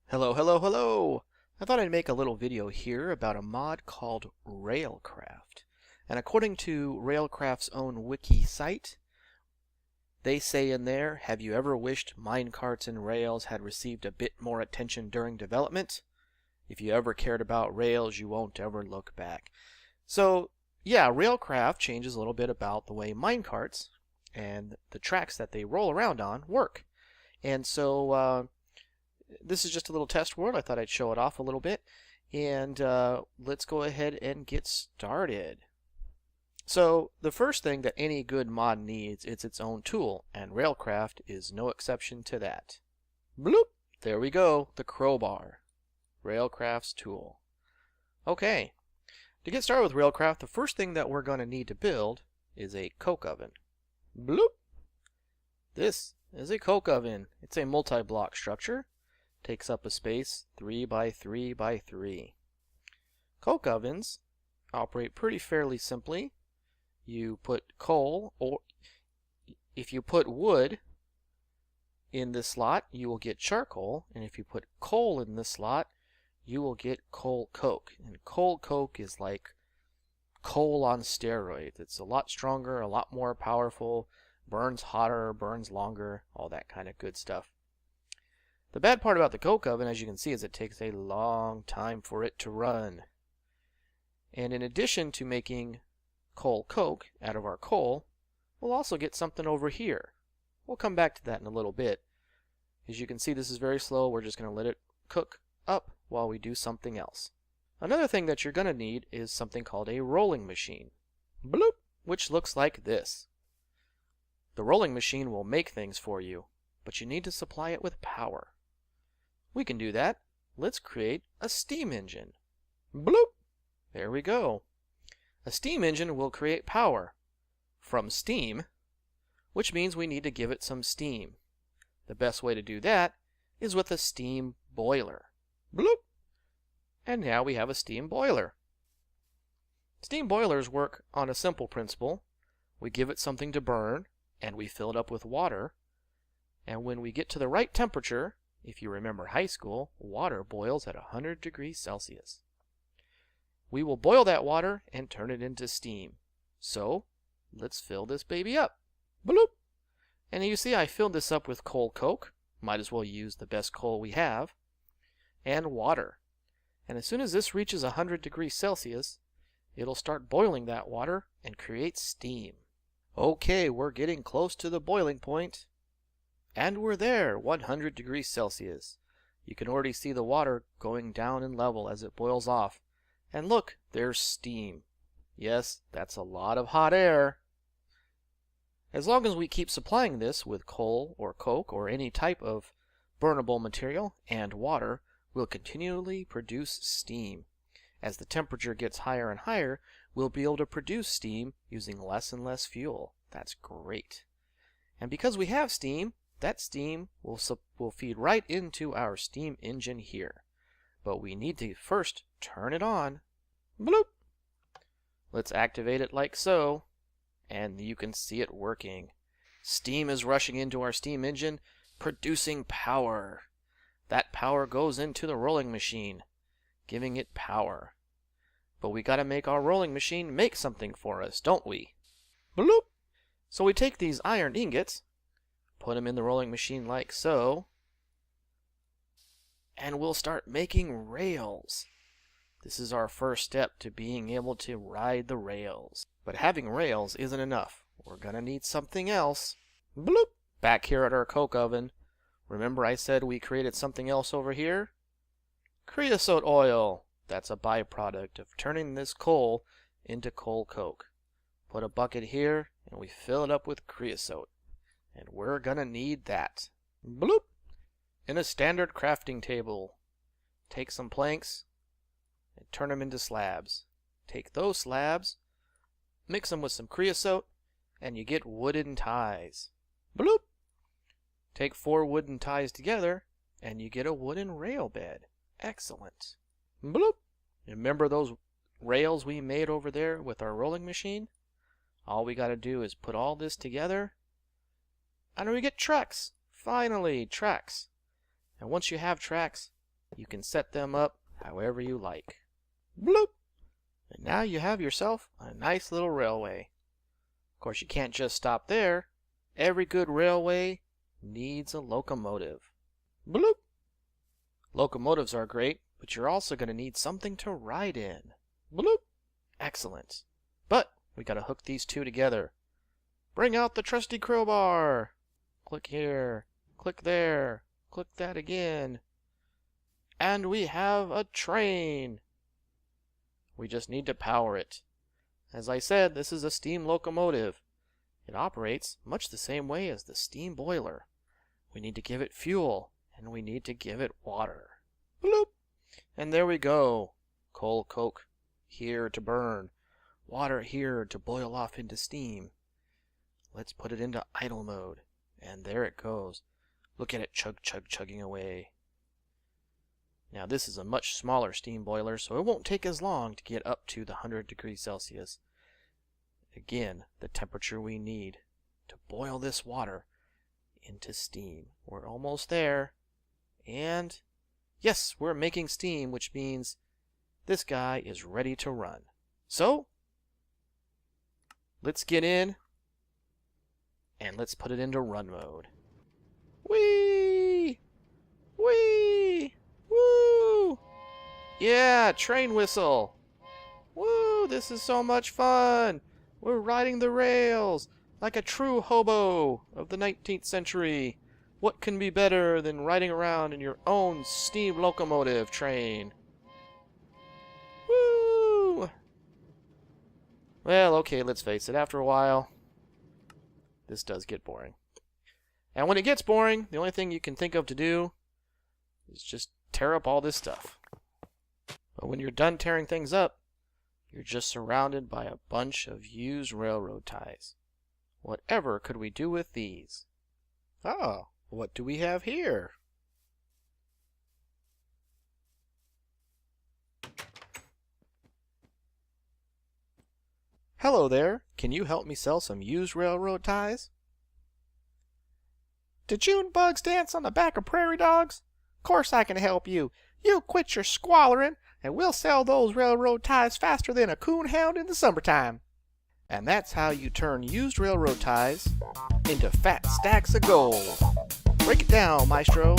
Hello, hello, hello! I thought I'd make a little video here about a mod called Railcraft. And according to Railcraft's own wiki site, they say in there, have you ever wished minecarts and rails had received a bit more attention during development? If you ever cared about rails, you won't ever look back. So, yeah, Railcraft changes a little bit about the way minecarts and the tracks that they roll around on work. And so, this is just a little test world. I thought I'd show it off a little bit. And let's go ahead and get started. So the first thing that any good mod needs is its own tool, and Railcraft is no exception to that. Bloop! There we go, the crowbar. Railcraft's tool. Okay, to get started with Railcraft, the first thing that we're going to need to build is a coke oven. Bloop! This is a coke oven. It's a multi-block structure. Takes up a space 3 by 3 by 3. Coke ovens operate pretty fairly simply. You put coal, or if you put wood in this slot, you will get charcoal, and if you put coal in this slot, you will get coal coke. And coal coke is like coal on steroids. It's a lot stronger, a lot more powerful, burns hotter, burns longer, all that kind of good stuff. The bad part about the coke oven, as you can see, is it takes a long time for it to run. And in addition to making coal coke out of our coal, we'll also get something over here. We'll come back to that in a little bit. As you can see, this is very slow. We're just going to let it cook up while we do something else. Another thing that you're going to need is something called a rolling machine. Bloop! Which looks like this. The rolling machine will make things for you, but you need to supply it with power. We can do that. Let's create a steam engine. Bloop! There we go. A steam engine will create power from steam, which means we need to give it some steam. The best way to do that is with a steam boiler. Bloop! And now we have a steam boiler. Steam boilers work on a simple principle. We give it something to burn, and we fill it up with water. And when we get to the right temperature, if you remember high school, water boils at 100 degrees Celsius. We will boil that water and turn it into steam. So, let's fill this baby up. Bloop! And you see I filled this up with coal coke. Might as well use the best coal we have. And water. And as soon as this reaches 100 degrees Celsius, it'll start boiling that water and create steam. Okay, we're getting close to the boiling point. And we're there, 100 degrees Celsius. You can already see the water going down in level as it boils off. And look, there's steam. Yes, that's a lot of hot air. As long as we keep supplying this with coal or coke or any type of burnable material and water, we'll continually produce steam. As the temperature gets higher and higher, we'll be able to produce steam using less and less fuel. That's great. And because we have steam, that steam will feed right into our steam engine here. But we need to first turn it on. Bloop! Let's activate it like so. And you can see it working. Steam is rushing into our steam engine, producing power. That power goes into the rolling machine, giving it power. But we gotta make our rolling machine make something for us, don't we? Bloop! So we take these iron ingots, put them in the rolling machine like so, and we'll start making rails. This is our first step to being able to ride the rails. But having rails isn't enough. We're gonna need something else. Bloop! Back here at our coke oven. Remember I said we created something else over here? Creosote oil. That's a byproduct of turning this coal into coal coke. Put a bucket here, and we fill it up with creosote. And we're gonna need that. Bloop! In a standard crafting table, take some planks and turn them into slabs. Take those slabs, mix them with some creosote, and you get wooden ties. Bloop! Take 4 wooden ties together, and you get a wooden rail bed. Excellent. Bloop! Remember those rails we made over there with our rolling machine? All we gotta do is put all this together, and we get tracks. Finally, tracks. And once you have tracks, You can set them up however you like. Bloop! And now you have yourself a nice little railway. Of course, you can't just stop there. Every good railway needs a locomotive. Bloop! Locomotives are great, but you're also going to need something to ride in. Bloop! Excellent. But we got to hook these two together. Bring out the trusty crowbar. Click here. Click there. Click that again. And we have a train. We just need to power it. As I said, this is a steam locomotive. It operates much the same way as the steam boiler. We need to give it fuel, and we need to give it water. Bloop! And there we go. Coal coke here to burn. Water here to boil off into steam. Let's put it into idle mode. And there it goes. Look at it chugging away. Now this is a much smaller steam boiler, so it won't take as long to get up to the 100 degrees Celsius. Again, the temperature we need to boil this water into steam. We're almost there. And yes, we're making steam, which means this guy is ready to run. So, let's get in and let's put it into run mode. Whee! Whee! Woo! Yeah, train whistle. Woo, this is so much fun. We're riding the rails like a true hobo of the 19th century. What can be better than riding around in your own steam locomotive train? Woo! Well, okay, let's face it. After a while, this does get boring. And when it gets boring, the only thing you can think of to do is just tear up all this stuff. But when you're done tearing things up, you're just surrounded by a bunch of used railroad ties. Whatever could we do with these? Oh, what do we have here? Hello there. Can you help me sell some used railroad ties? Do June bugs dance on the back of prairie dogs? Course I can help you. You quit your squalling, and we'll sell those railroad ties faster than a coon hound in the summertime. And that's how you turn used railroad ties into fat stacks of gold. Break it down, maestro.